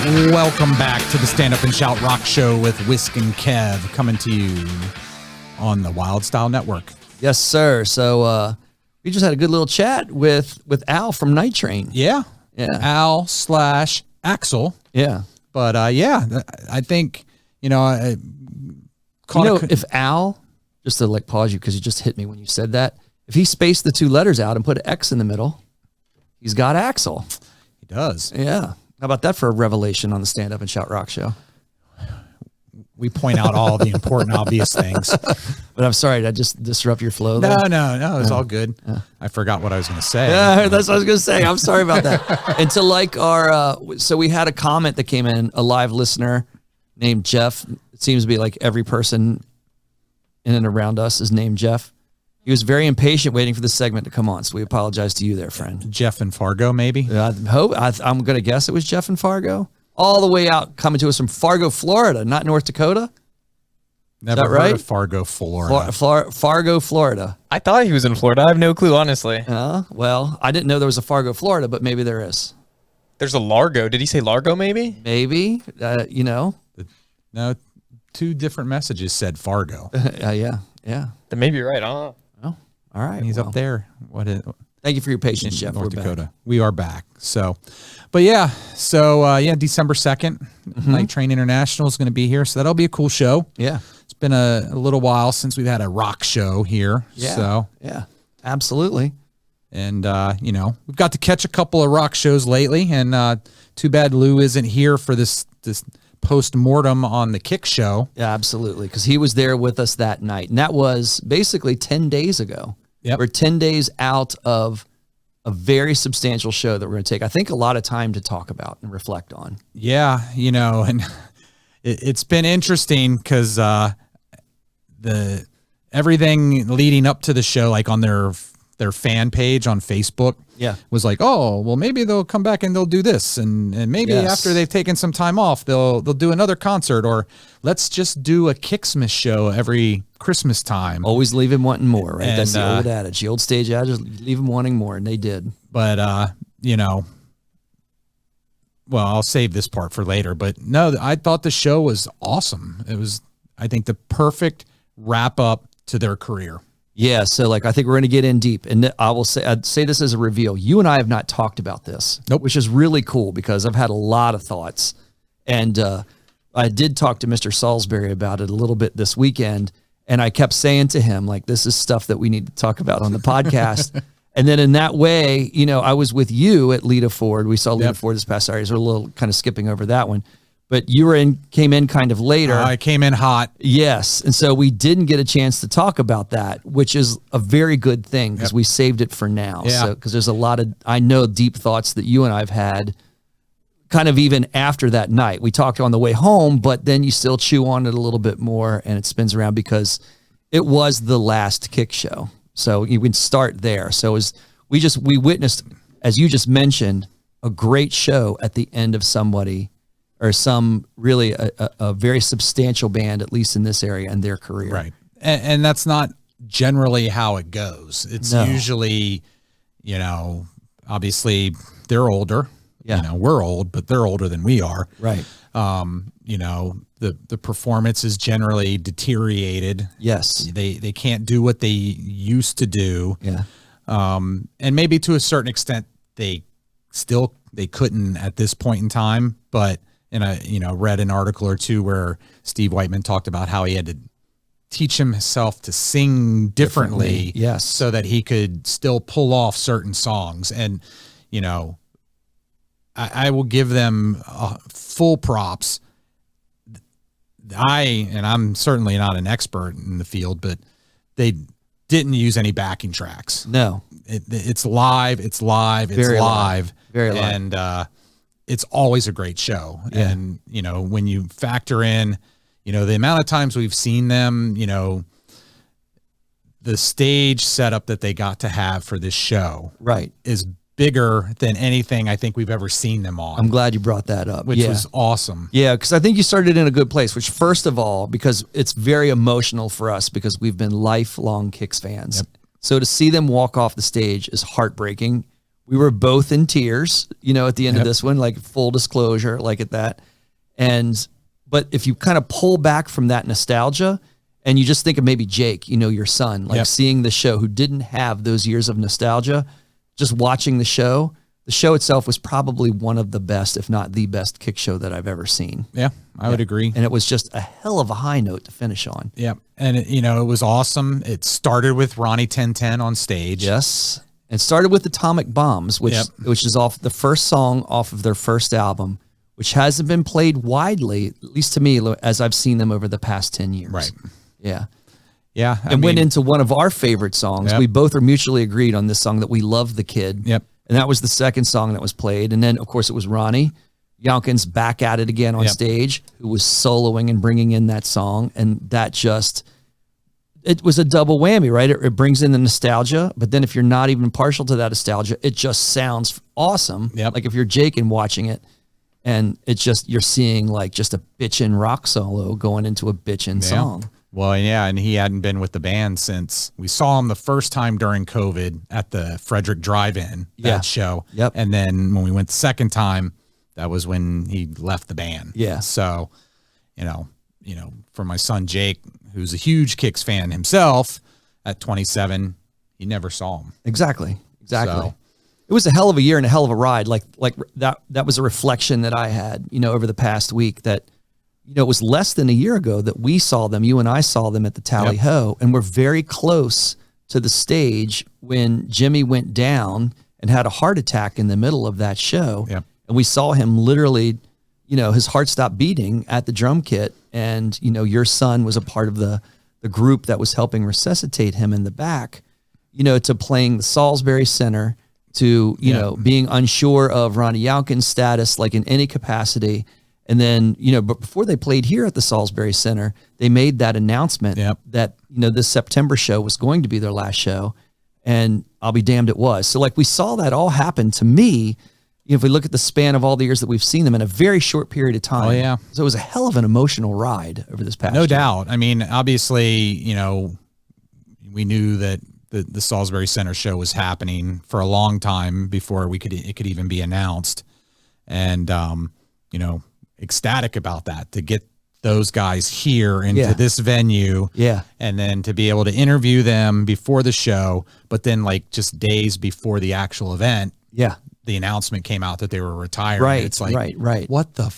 Welcome back to the Stand Up and Shout Rock Show with Wisk and Kev, coming to you on the Wylde Style Network. Yes, sir. So we just had a good little chat with Al from Nightrain. Yeah. Al / Axel. Yeah. But I think, if Al, just to like pause you because you just hit me when you said that, if he spaced the two letters out and put an X in the middle, he's got Axel. He does. Yeah. How about that for a revelation on the Stand Up and Shout Rock Show? We point out all the important, obvious things. But I'm sorry, did I just disrupt your flow there? No. It was all good. I forgot what I was going to say. Yeah, that's what I was going to say. I'm sorry about that. And to like so we had a comment that came in, a live listener named Jeff. It seems to be like every person in and around us is named Jeff. He was very impatient waiting for this segment to come on, so we apologize to you there, friend. Jeff and Fargo, maybe? I'm going to guess it was Jeff and Fargo. All the way out, coming to us from Fargo, Florida, not North Dakota. Never heard of Fargo, Florida. Fargo, Florida. I thought he was in Florida. I have no clue, honestly. Well, I didn't know there was a Fargo, Florida, but maybe there is. There's a Largo. Did he say Largo, maybe? Maybe, No, two different messages said Fargo. Yeah. Then maybe you're right. I don't know. All right. And he's up there. Thank you for your patience, Jeff. North Dakota. We are back. So, December 2nd, Nightrain International is going to be here. So that'll be a cool show. Yeah. It's been a little while since we've had a rock show here. Yeah. So, yeah, absolutely. And, we've got to catch a couple of rock shows lately. And too bad Lou isn't here for this post-mortem on the KIX show. Yeah, absolutely. Because he was there with us that night. And that was basically 10 days ago. Yep. We're 10 days out of a very substantial show that we're going to take, I think, a lot of time to talk about and reflect on. Yeah, and it's been interesting because everything leading up to the show, like on their fan page on Facebook, was like, oh, well, maybe they'll come back and they'll do this, and maybe after they've taken some time off, they'll do another concert, or let's just do a KIXmas show every Christmas time. Always leave him wanting more, right? And, that's the old adage, the old stage adage, leave him wanting more, and they did. But well, I'll save this part for later. But no, I thought the show was awesome. It was, I think, the perfect wrap up to their career. Yeah, so I think we're going to get in deep, and I'd say this as a reveal. You and I have not talked about this, which is really cool because I've had a lot of thoughts, and I did talk to Mr. Salisbury about it a little bit this weekend, and I kept saying to him, this is stuff that we need to talk about on the podcast. And then in that way, I was with you at Lita Ford. We saw Lita Ford this past Saturday, so we're a little kind of skipping over that one. But you came in kind of later. I came in hot. Yes. And so we didn't get a chance to talk about that, which is a very good thing because we saved it for now. Yeah. So, because there's a lot of, I know, deep thoughts that you and I've had kind of even after that night. We talked on the way home, but then you still chew on it a little bit more and it spins around because it was the last KIX show. So you can start there. So we witnessed, as you just mentioned, a great show at the end of somebody or some really a very substantial band, at least in this area in their career. Right. And that's not generally how it goes. It's usually, obviously they're older. Yeah. We're old, but they're older than we are. Right. The performance is generally deteriorated. Yes. They can't do what they used to do. Yeah. And maybe to a certain extent they couldn't at this point in time, but read an article or two where Steve Whiteman talked about how he had to teach himself to sing differently. Yes. So that he could still pull off certain songs. And, I will give them full props. I'm certainly not an expert in the field, but they didn't use any backing tracks. No. It's live. It's live. It's Very live. Very live. And, it's always a great show. Yeah. And, when you factor in, the amount of times we've seen them, the stage setup that they got to have for this show is bigger than anything I think we've ever seen them on. I'm glad you brought that up. Which was awesome. Yeah, because I think you started in a good place, which first of all, because it's very emotional for us because we've been lifelong KIX fans. Yep. So to see them walk off the stage is heartbreaking. We were both in tears, at the end of this one, like full disclosure, like at that. But if you kind of pull back from that nostalgia and you just think of maybe Jake, your son, like seeing the show who didn't have those years of nostalgia, just watching the show itself was probably one of the best, if not the best KIX show that I've ever seen. Yeah, I would agree. And it was just a hell of a high note to finish on. Yeah. And it was awesome. It started with Ronnie 1010 on stage. Yes. And started with Atomic Bombs, which is off the first song off of their first album, which hasn't been played widely, at least to me, as I've seen them over the past 10 years. Right. Yeah. Yeah. And went into one of our favorite songs. We both are mutually agreed on this song that we love the kid. Yep. And that was the second song that was played. And then, of course, it was Ronnie Youngkin's back at it again on stage, who was soloing and bringing in that song. And that it was a double whammy, right? It brings in the nostalgia, but then if you're not even partial to that nostalgia, it just sounds awesome. Yep. Like if you're Jake and watching it, and it's just, you're seeing like just a bitchin' rock solo going into a bitchin' song. Well, yeah, and he hadn't been with the band since we saw him the first time during COVID at the Frederick Drive-In, that show. Yep. And then when we went the second time, that was when he left the band. Yeah. So, for my son Jake, who's a huge KIX fan himself, at 27, he never saw him. Exactly. So, it was a hell of a year and a hell of a ride. Like that was a reflection that I had, over the past week that, it was less than a year ago that we saw them. You and I saw them at the Tally Ho, and we're very close to the stage when Jimmy went down and had a heart attack in the middle of that show. Yep. And we saw him literally, his heart stopped beating at the drum kit. And, your son was a part of the group that was helping resuscitate him in the back, to playing the Salisbury Center, to, being unsure of Ronnie Youngkin's status, like in any capacity. And then, but before they played here at the Salisbury Center, they made that announcement that, this September show was going to be their last show. And I'll be damned it was. So like we saw that all happen to me, if we look at the span of all the years that we've seen them in a very short period of time. Oh, yeah. So it was a hell of an emotional ride over this past No year. doubt. I mean, obviously, we knew that the Salisbury Center show was happening for a long time before it could even be announced. And, ecstatic about that, to get those guys here into this venue. Yeah. And then to be able to interview them before the show, but then like just days before the actual event. Yeah. The announcement came out that they were retiring. Right. It's like, right. What the?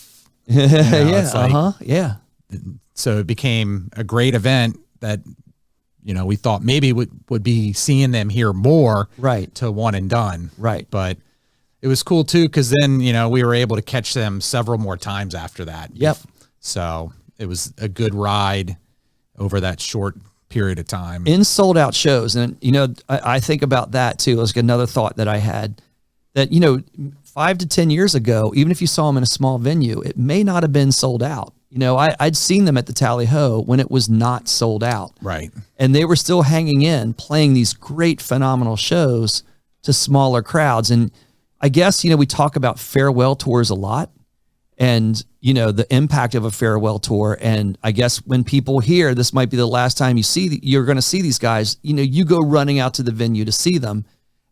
Yeah. So it became a great event that, we thought maybe would be seeing them here more. Right. To one and done. Right. But it was cool too, because then, we were able to catch them several more times after that. Yep. So it was a good ride over that short period of time. In sold out shows. And, I think about that too. It was another thought that I had that, 5 to 10 years ago, even if you saw them in a small venue, it may not have been sold out. I'd seen them at the Tally Ho when it was not sold out. Right. And they were still hanging in, playing these great, phenomenal shows to smaller crowds. And I guess, we talk about farewell tours a lot and, the impact of a farewell tour. And I guess when people hear this might be the last time you're going to see these guys, you go running out to the venue to see them.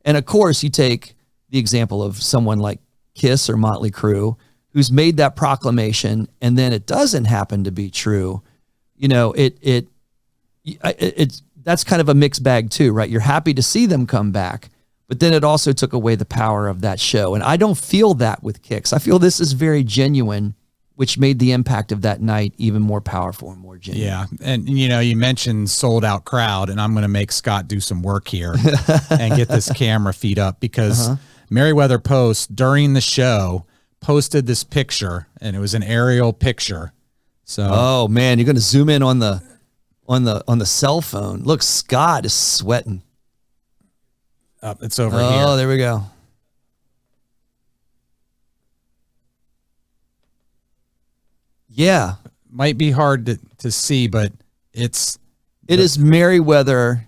And of course you take the example of someone like KISS or Motley Crue, who's made that proclamation and then it doesn't happen to be true. It's that's kind of a mixed bag too, right? You're happy to see them come back, but then it also took away the power of that show. And I don't feel that with KIX. I feel this is very genuine, which made the impact of that night even more powerful and more genuine. Yeah. And, you mentioned sold out crowd, and I'm going to make Scott do some work here and get this camera feed up, because Meriwether Post during the show posted this picture, and it was an aerial picture. So, oh man, you're going to zoom in on the cell phone. Look, Scott is sweating. It's over here. Oh, there we go. Yeah. Might be hard to see, but it is Meriwether.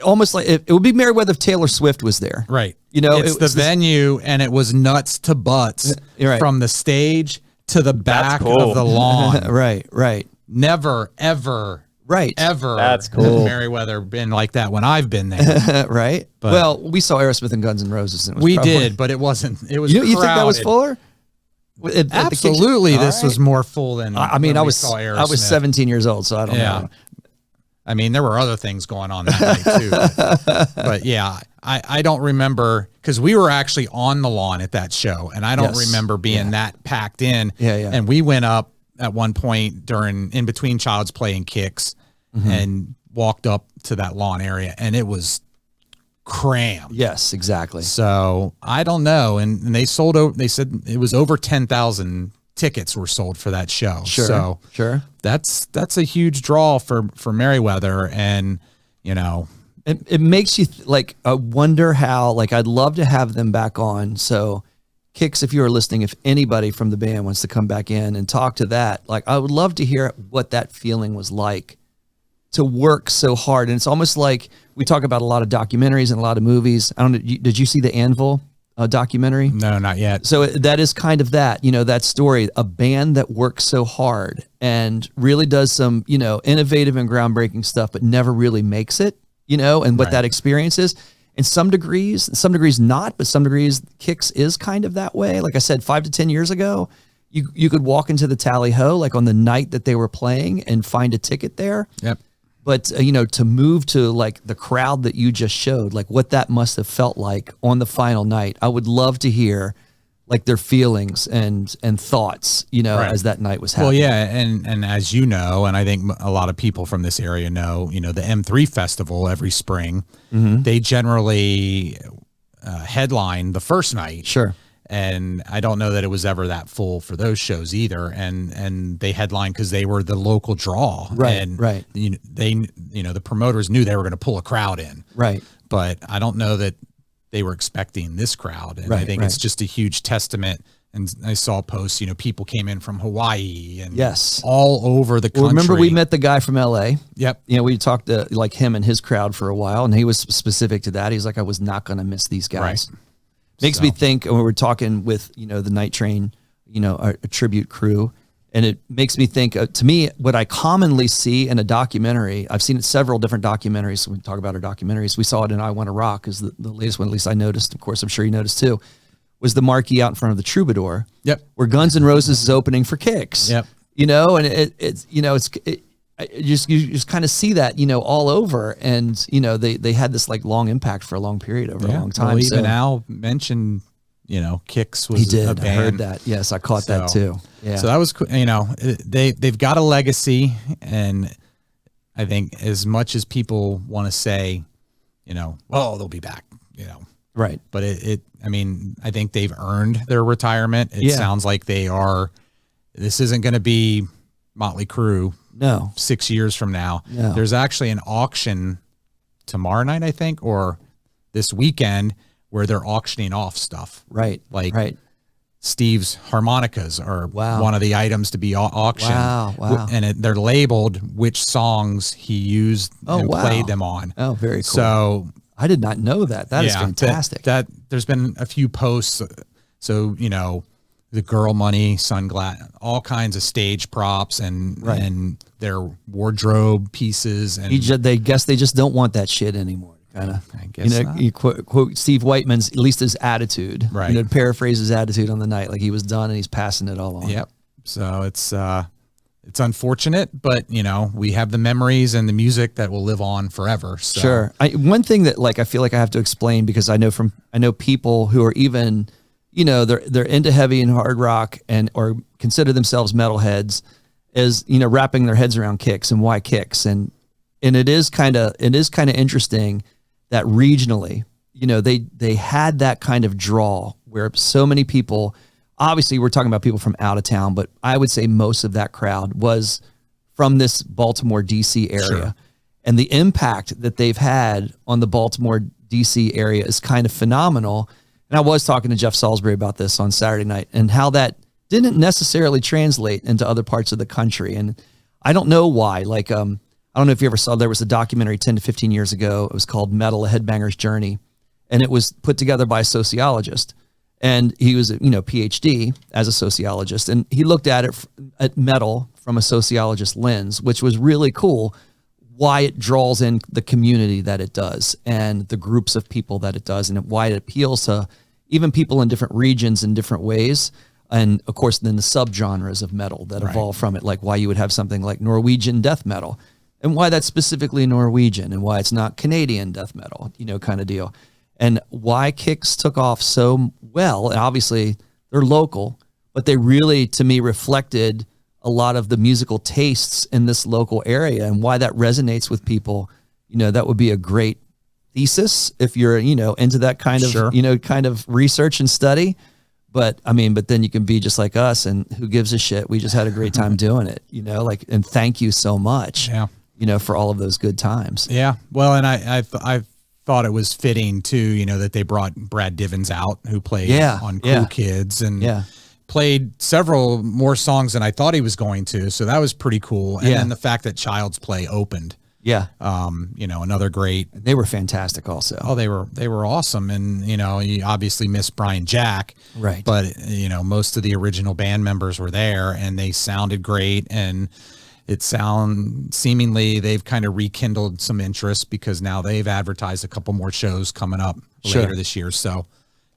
Almost like it would be Meriwether if Taylor Swift was there. Right. It's the venue, and it was nuts to butts from the stage to the back of the lawn. Right. Never, ever Right. ever. That's cool. Merriweather been like that when I've been there. Right. But well, we saw Aerosmith and Guns N' Roses. And we did, but it wasn't. It was. You think that was crowded. fuller? Absolutely, this was more full than. I mean, when I we was saw Aerosmith. 17 years old, so I don't know. I mean, there were other things going on that night too. But yeah, I don't remember because we were actually on the lawn at that show, and I don't remember being that packed in. Yeah. And we went up at one point in between Child's Play and KIX, and walked up to that lawn area, and it was crammed. Yes, exactly. So I don't know, and they sold over. They said it was over 10,000 tickets were sold for that show. Sure, so that's a huge draw for Merriweather, and you know, it makes you like I wonder how. Like I'd love to have them back on. So KIX, if you are listening, if anybody from the band wants to come back in and talk to that, like I would love to hear what that feeling was like to work so hard. And it's almost like we talk about a lot of documentaries and a lot of movies. I don't know. Did you see the Anvil documentary? No, not yet. So that is kind of that, you know, that story, a band that works so hard and really does some, you know, innovative and groundbreaking stuff, but never really makes it, you know, and what that experience is. In some degrees not, but some degrees KIX is kind of that way. Like I said, 5 to 10 years ago, you could walk into the Tally Ho, like on the night that they were playing and find a ticket there. Yep. But, you know, to move to like the crowd that you just showed, like what that must have felt like on the final night. I would love to hear like their feelings and thoughts, you know, as that night was happening. Well, yeah. And as you know, and I think a lot of people from this area know, you know, the M3 festival every spring, they generally headline the first night. Sure. And I don't know that it was ever that full for those shows either. And they headlined because they were the local draw. Right. And you know, the promoters knew they were going to pull a crowd in. Right. But I don't know that they were expecting this crowd. And I think it's just a huge testament. And I saw posts, you know, people came in from Hawaii and all over the country. Well, remember we met the guy from LA. Yep. You know, we talked to like him and his crowd for a while, and he was specific to that. He's like, I was not going to miss these guys. Right. Makes me think when we're talking with, you know, the Night Train, you know, a tribute crew, and it makes me think, to me, what I commonly see in a documentary, I've seen it several different documentaries. When we talk about our documentaries, we saw it in I Want to Rock, is the latest one, at least I noticed. Of course, I'm sure you noticed too, was the marquee out in front of the Troubadour. Yep. Where Guns N' Roses is opening for KIX. Yep. You know, and it's, you know, you just kind of see that, you know, all over, and you know they had this like long impact for a long period over a long time. Well, even Al mentioned, you know, KIX was he did. a band. I heard that. Yes, I caught that too. Yeah. So that was, you know, they've got a legacy, and I think as much as people want to say, you know, well, they'll be back, you know, right. But I mean, I think they've earned their retirement. It sounds like they are. This isn't going to be Motley Crue. No. 6 years from now. No. There's actually an auction tomorrow night, I think, or this weekend, where they're auctioning off stuff. Right. Like Steve's harmonicas are one of the items to be auctioned. Wow. And they're labeled which songs he used and played them on. Oh, very cool. So I did not know that. That is fantastic. That there's been a few posts. So, you know, the Girl Money, sunglass, all kinds of stage props and their wardrobe pieces. And they guess they just don't want that shit anymore. Kind of, I guess, you know, you quote Steve Whiteman's, at least his attitude, right? You know, paraphrase his attitude on the night, like he was done and he's passing it all on. Yep. So it's unfortunate, but you know, we have the memories and the music that will live on forever. So. Sure. One thing that like I feel like I have to explain, because I know people who are even, you know, they're into heavy and hard rock or consider themselves metalheads, is, you know, wrapping their heads around KIX and why KIX, and it is kind of interesting that regionally, you know, they had that kind of draw where so many people, obviously we're talking about people from out of town, but I would say most of that crowd was from this Baltimore, DC area. Sure. And the impact that they've had on the Baltimore, DC area is kind of phenomenal. And I was talking to Jeff Salisbury about this on Saturday night, and how that didn't necessarily translate into other parts of the country. And I don't know why. Like, I don't know if you ever saw, there was a documentary 10 to 15 years ago. It was called Metal, A Headbanger's Journey. And it was put together by a sociologist. And he was, you know, PhD as a sociologist. And he looked at metal from a sociologist lens, which was really cool. why it draws in the community that it does and the groups of people that it does, and why it appeals to even people in different regions in different ways. And of course, then the subgenres of metal that evolve from it, like why you would have something like Norwegian death metal and why that's specifically Norwegian and why it's not Canadian death metal, you know, kind of deal. And why KIX took off so well. And obviously they're local, but they really, to me, reflected a lot of the musical tastes in this local area, and why that resonates with people. You know, that would be a great thesis if you're, you know, into that kind of, you know, kind of research and study. But I mean, but then you can be just like us, and who gives a shit? We just had a great time doing it, you know, like, and thank you so much, you know, for all of those good times. Yeah. Well, and I thought it was fitting too, you know, that they brought Brad Divins out, who played on Cool Kids, and played several more songs than I thought he was going to. So that was pretty cool. And then the fact that Child's Play opened. You know, another great. They were fantastic also. Oh, they were awesome. And, you know, you obviously miss Brian Jack. Right. But, you know, most of the original band members were there, and they sounded great. And seemingly they've kind of rekindled some interest, because now they've advertised a couple more shows coming up later this year. So,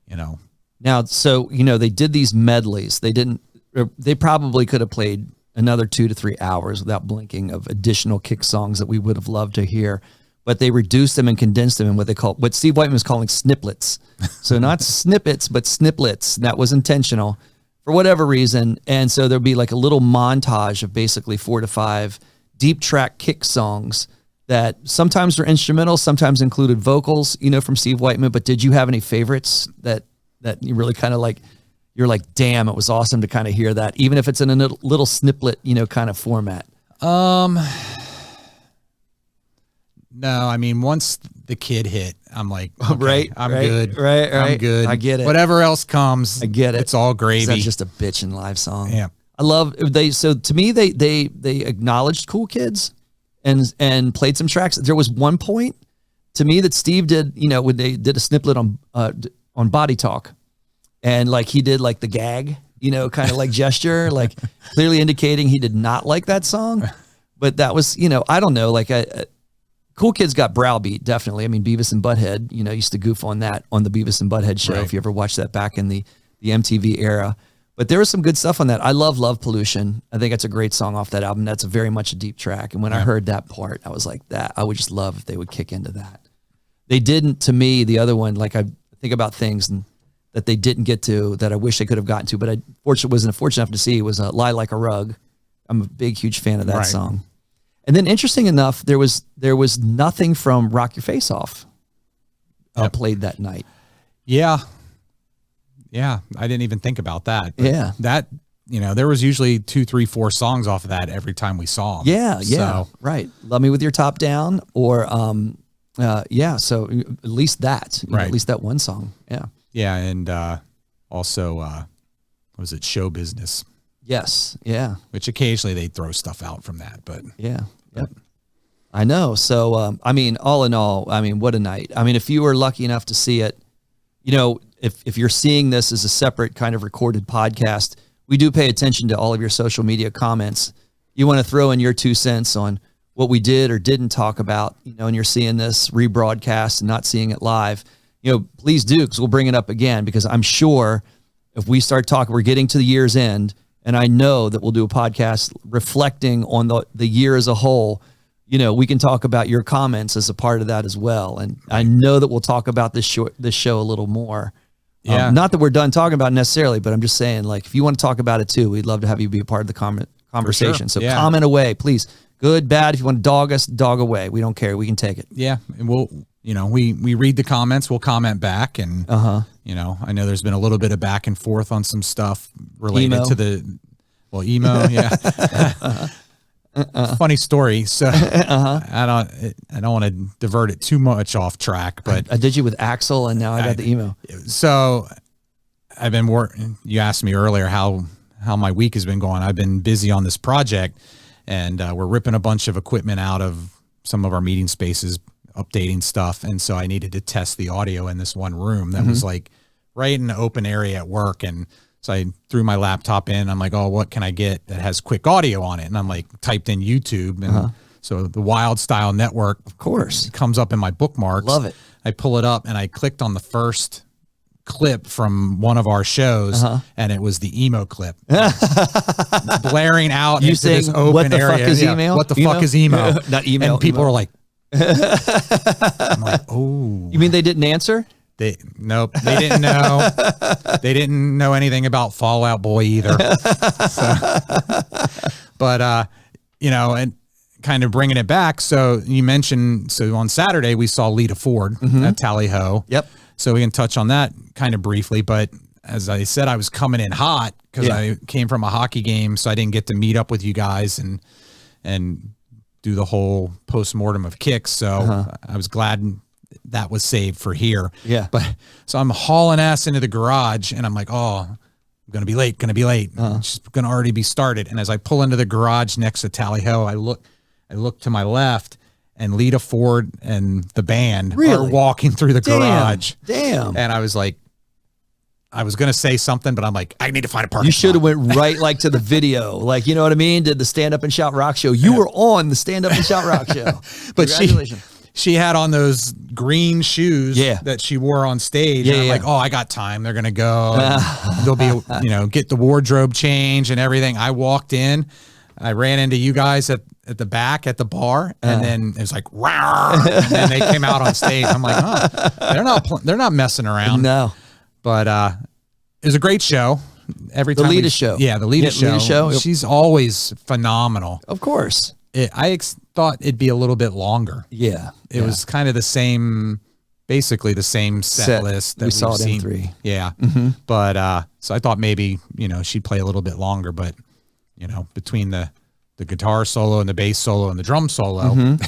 you know. Now, so, you know, they did these medleys. They probably could have played another 2 to 3 hours without blinking of additional KIX songs that we would have loved to hear, but they reduced them and condensed them in what Steve Whiteman was calling snippets. So not snippets, but snippets. That was intentional for whatever reason. And so there'll be like a little montage of basically 4 to 5 deep track KIX songs that sometimes are instrumental, sometimes included vocals, you know, from Steve Whiteman. But did you have any favorites that you really kind of like, you're like, damn, it was awesome to kind of hear that, even if it's in a little snippet, you know, kind of format? No, I mean, once the kid hit, I'm like, okay, I'm good. Right. I'm good. I get it. Whatever else comes, I get it. It's all gravy. That's just a bitchin' live song. Yeah. I love so to me, they acknowledged Cool Kids and played some tracks. There was one point to me that Steve did, you know, when they did a snippet on Body Talk, and like he did like the gag, you know, kind of like gesture, like clearly indicating he did not like that song. But that was, you know, I don't know, like Cool Kids got browbeat, definitely. I mean, Beavis and Butthead, you know, used to goof on that on the Beavis and Butthead show, if you ever watched that back in the MTV era. But there was some good stuff on that. I love Love Pollution. I think it's a great song off that album. That's very much a deep track. And when I heard that part, I was like, I would just love if they would kick into that. They didn't, to me, the other one, like I think about things that they didn't get to that I wish they could have gotten to, but I wasn't fortunate enough to see, was Lie Like a Rug. I'm a big, huge fan of that song. And then interesting enough, there was nothing from Rock Your Face Off played that night. Yeah. Yeah. I didn't even think about that. Yeah. That, you know, there was usually 2, 3, 4 songs off of that every time we saw them. Yeah. Yeah. So. Right. Love Me With Your Top Down, or, so at least that, you know, at least that one song. Yeah. Yeah. And, also, was it Show Business? Yes. Yeah. Which occasionally they throw stuff out from that, but yeah. Yep. I know. So, I mean, all in all, I mean, what a night. I mean, if you were lucky enough to see it, you know, if you're seeing this as a separate kind of recorded podcast, we do pay attention to all of your social media comments. You want to throw in your 2 cents on what we did or didn't talk about, you know, and you're seeing this rebroadcast and not seeing it live, you know, please do, because we'll bring it up again, because I'm sure if we start talking, we're getting to the year's end, and I know that we'll do a podcast reflecting on the year as a whole. You know, we can talk about your comments as a part of that as well. And I know that we'll talk about this show a little more. Yeah. Not that we're done talking about it necessarily, but I'm just saying, like, if you want to talk about it too, we'd love to have you be a part of the conversation. So comment away, please. Good, bad. If you want to dog us, dog away. We don't care. We can take it. Yeah. And we'll, you know, we read the comments, we'll comment back. And, you know, I know there's been a little bit of back and forth on some stuff related to emo. Yeah. Funny story. So I don't want to divert it too much off track, but I did you with Axel, and now I got the emo. So I've been you asked me earlier how my week has been going. I've been busy on this project, and we're ripping a bunch of equipment out of some of our meeting spaces, updating stuff. And so I needed to test the audio in this one room that was like right in the open area at work. And so I threw my laptop in. I'm like, oh, what can I get that has quick audio on it? And I'm like, typed in YouTube and So the Wylde Style Network, of course, comes up in my bookmarks. Love it. I pull it up and I clicked on the first clip from one of our shows, and it was the emo clip, blaring out you into saying, this open what the area. Fuck is email? What the fuck is emo? Not email. And people emo. are like, I'm like, oh. You mean they didn't answer? Nope, they didn't know. They didn't know anything about Fall Out Boy either. But you know, and kind of bringing it back. So you mentioned, so on Saturday we saw Lita Ford at Tally Ho. Yep. So we can touch on that kind of briefly. But as I said, I was coming in hot because I came from a hockey game, so I didn't get to meet up with you guys and do the whole postmortem of KIX. So I was glad that was saved for here. Yeah. But so I'm hauling ass into the garage and I'm like, oh, I'm gonna be late. It's gonna already be started. And as I pull into the garage next to Tally Ho, I look to my left, and Lita Ford and the band are walking through the garage. Damn. And I was like, I was gonna say something, but I'm like, I need to find a parking You should have spot. went right like to the video, like, you know what I mean? Did the Stand Up and Shout Rock show? You were on the Stand Up and Shout Rock show. But she had on those green shoes that she wore on stage. And I'm like, oh, I got time. They're gonna go. They'll be, get the wardrobe change and everything. I walked in. I ran into you guys at the back at the bar, and then it was like, rawr, and then they came out on stage. I'm like, oh, they're not messing around. No, but it was a great show. Every time the Lita show, the Lita show. She's always phenomenal. Of course, I thought it'd be a little bit longer. Yeah, it was kind of the same. Basically the same set list that we saw we've seen. M3. Yeah. But so I thought maybe, she'd play a little bit longer, but between the guitar solo and the bass solo and the drum solo.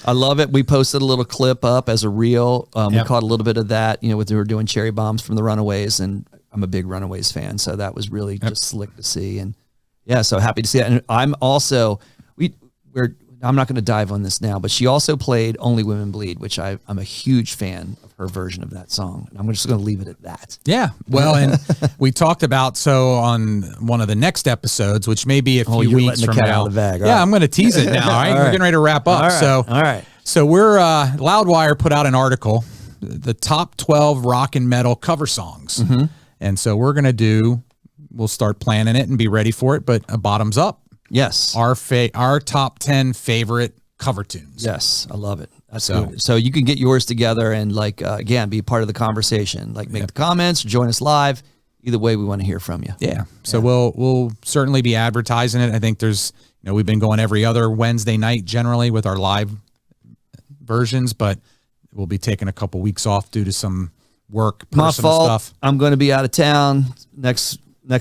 I love it. We posted a little clip up as a reel. We caught a little bit of that, we were doing Cherry Bombs from the Runaways, and I'm a big Runaways fan. So that was really just slick to see. And yeah, so happy to see that. And I'm also, I'm not going to dive on this now, but she also played Only Women Bleed, which I'm a huge fan of her version of that song. And I'm just going to leave it at that. Yeah. Well, and we talked about, so on one of the next episodes, which may be a few weeks from now. Out of the bag. I'm going to tease it now. All right. We're getting ready to wrap up. All right. So we're, Loudwire put out an article, the top 12 rock and metal cover songs. And so we'll start planning it and be ready for it, but a bottoms up. Yes. Our top 10 favorite cover tunes. Yes. I love it. That's good. So you can get yours together and again, be part of the conversation, make the comments, join us live. Either way, we want to hear from you. Yeah. So we'll certainly be advertising it. I think there's, we've been going every other Wednesday night generally with our live versions, but we'll be taking a couple weeks off due to some work, personal My fault. stuff. I'm going to be out of town next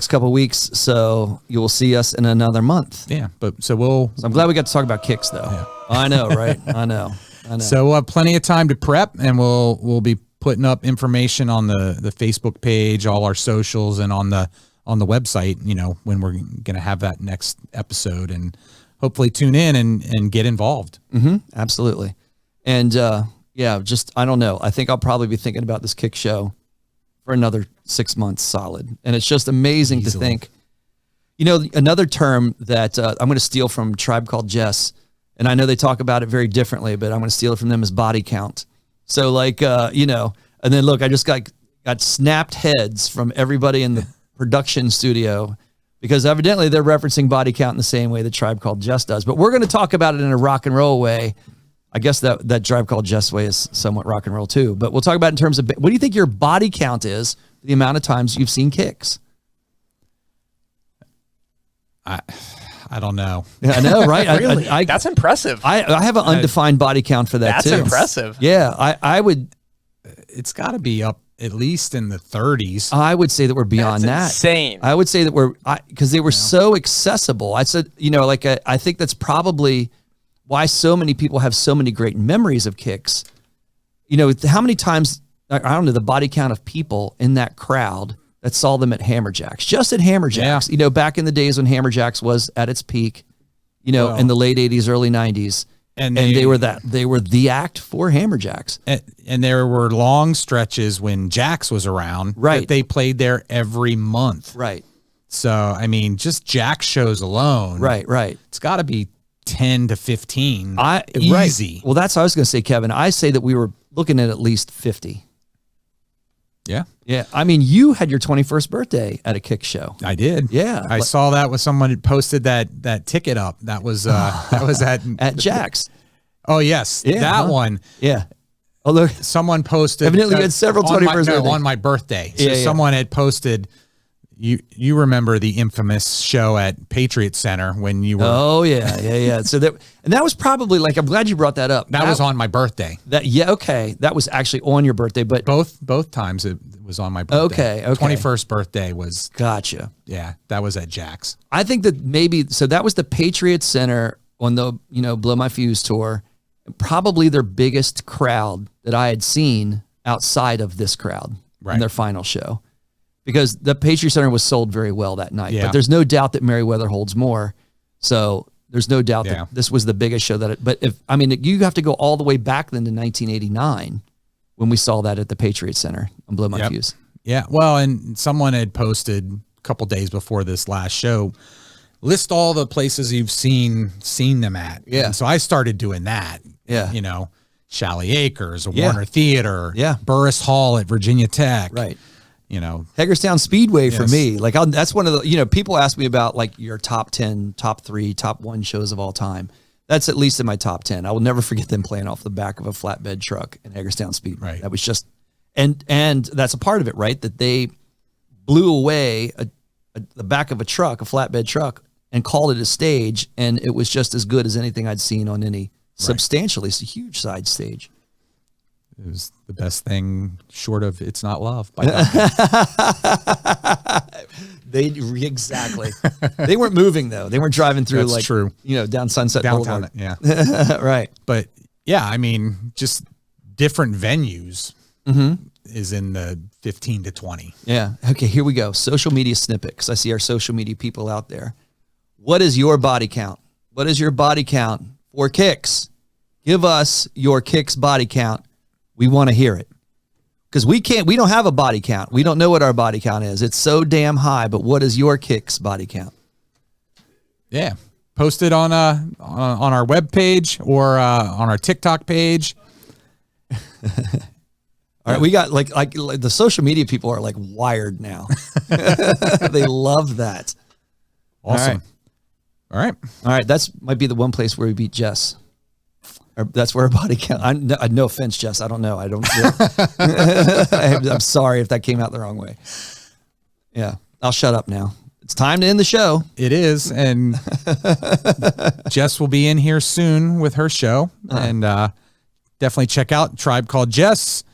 couple of weeks, so you will see us in another month. Yeah, so I'm glad we got to talk about KIX though. Yeah. I know, right? I know. So we'll have plenty of time to prep, and we'll be putting up information on the Facebook page, all our socials, and on the website. When we're gonna have that next episode, and hopefully tune in and get involved. Absolutely, and I don't know. I think I'll probably be thinking about this KIX show for another 6 months solid. And it's just amazing to think, another term that I'm going to steal from Tribe Called Jess, and I know they talk about it very differently, but I'm going to steal it from them as body count. So and then look, I just got snapped heads from everybody in the production studio because evidently they're referencing body count in the same way that Tribe Called Jess does. But we're going to talk about it in a rock and roll way. I guess that Tribe Called Jess way is somewhat rock and roll too, but we'll talk about it in terms of, what do you think your body count is for the amount of times you've seen KIX? I don't know. Yeah, I know, right? Really? That's impressive. I have an undefined body count for that too. That's impressive. Yeah, I would. It's got to be up at least in the 30s. I would say that we're beyond that. Insane. I would say that because they were so accessible. I said, I think that's probably why so many people have so many great memories of KIX. How many times, I don't know, the body count of people in that crowd that saw them at Hammerjacks, just at Hammerjacks, back in the days when Hammerjacks was at its peak, in the late 80s, early 90s. And they were the act for Hammerjacks. And there were long stretches when Jax was around. Right. That they played there every month. Right. So, just Jax shows alone. Right. It's got to be 10 to 15. Easy. Right. Well, that's what I was going to say, Kevin. I say that we were looking at least 50. Yeah. Yeah. I mean, you had your 21st birthday at a KIX show. I did. Yeah. I saw that with someone had posted that ticket up. That was at Jack's. Oh yes. Yeah, that one. Yeah. Although someone posted evidently you had several 21st birthdays. on my birthday. So someone had posted you remember the infamous show at Patriot Center when you were Oh yeah. So that was probably like, I'm glad you brought that up. That was on my birthday. Okay. That was actually on your birthday, but both times it was on my birthday. Okay. 21st birthday was Gotcha. Yeah, that was at Jack's. I think that that was the Patriot Center on the, Blow My Fuse tour. Probably their biggest crowd that I had seen outside of this crowd in their final show. Because the Patriot Center was sold very well that night. Yeah. But there's no doubt that Merriweather holds more. So there's no doubt that this was the biggest show you have to go all the way back then to 1989 when we saw that at the Patriot Center on Blow My Fuse. Yeah. Well, and someone had posted a couple days before this last show, list all the places you've seen them at. Yeah. And so I started doing that. Yeah. Chalet Acres, Warner Theater, Yeah. Burris Hall at Virginia Tech. Right. Hagerstown Speedway for me. Like that's one of the, people ask me about like your top 10, top 3, top 1 shows of all time. That's at least in my top 10. I will never forget them playing off the back of a flatbed truck in Hagerstown Speedway. Right. That was just, and that's a part of it, right? That they blew away the back of a truck, a flatbed truck, and called it a stage. And it was just as good as anything I'd seen on any substantially huge side stage. It was the best thing short of It's Not Love by Exactly. They weren't moving though. They weren't driving through true. Down Sunset Downtown. Boulevard. Yeah. Right. But yeah, I mean, just different venues is in the 15 to 20. Yeah. Okay, here we go. Social media snippet, because I see our social media people out there. What is your body count? What is your body count for KIX? Give us your KIX body count. We want to hear it. Because we don't have a body count. We don't know what our body count is. It's so damn high, but what is your KIX body count? Yeah. Post it on our webpage or on our TikTok page. All right, we got like the social media people are like wired now. They love that. Awesome. All right. That's might be the one place where we beat Jess. That's where our body count. No offense, Jess. I don't know. I'm sorry if that came out the wrong way. Yeah, I'll shut up now. It's time to end the show. It is, and Jess will be in here soon with her show, and definitely check out Tribe Called Jess,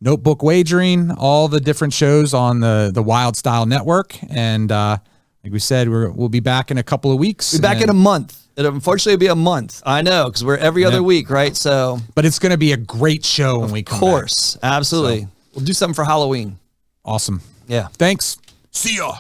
Notebook Wagering, all the different shows on the Wylde Style Network, and like we said, we'll be back in a couple of weeks. We'll be back in a month. Unfortunately, it'll be a month. I know, because we're every other week, right? So, but it's going to be a great show when we come back. Of course, absolutely. So, we'll do something for Halloween. Awesome. Yeah. Thanks. See ya.